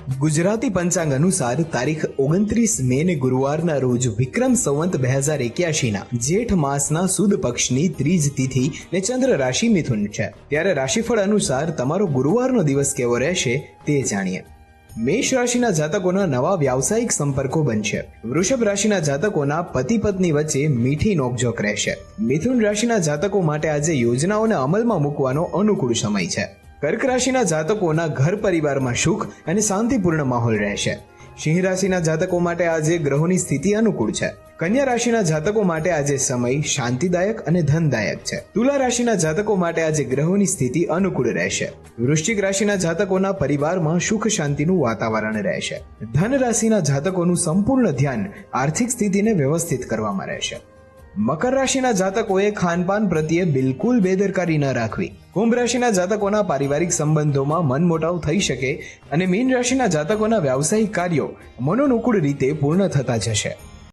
ગુજરાતી પંચાંગ અનુસાર તારીખ 29 મે ને ગુરુવારના રોજ વિક્રમ સંવંત 2081ના જેઠ માસના સુદ પક્ષની ત્રીજ તિથિ ને ચંદ્ર રાશિ મિથુન છે। ત્યારે રાશિફળ અનુસાર તમારો ગુરુવારનો દિવસ કેવો રહેશે તે જાણીએ। મેષ રાશિના જાતકોના નવા વ્યાવસાયિક સંપર્કો બનશે। વૃષભ રાશિના જાતકોના પતિ પત્ની વચ્ચે મીઠી નોકઝોક રહેશે। મિથુન રાશિના જાતકો માટે આજે યોજનાઓને અમલમાં મૂકવાનો અનુકૂળ સમય છે। કર્ક રાશિના જાતકોના ઘર પરિવારમાં સુખ અને શાંતિપૂર્ણ માહોલ રહેશે। સિંહ રાશિના જાતકો માટે આજે ગ્રહોની સ્થિતિ અનુકૂળ છે। કન્યા રાશિના જાતકો માટે આજે સમય શાંતિદાયક અને ધનદાયક છે। તુલા રાશિના જાતકો માટે આજે ગ્રહોની સ્થિતિ અનુકૂળ રહેશે। વૃશ્ચિક રાશિના જાતકોના પરિવારમાં સુખ શાંતિનું વાતાવરણ રહેશે। ધન રાશિના જાતકોનું સંપૂર્ણ ધ્યાન આર્થિક સ્થિતિને વ્યવસ્થિત કરવામાં રહેશે। મકર રાશિના જાતકોએ ખાનપાન પ્રત્યે બિલકુલ બેદરકારી ન રાખવી। કુંભ રાશિના જાતકોના પારિવારિક સંબંધોમાં મનમોટાવ થઈ શકે અને મીન રાશિના જાતકોના વ્યાવસાયિક કાર્યો મનોનુકૂળ રીતે પૂર્ણ થતા જશે।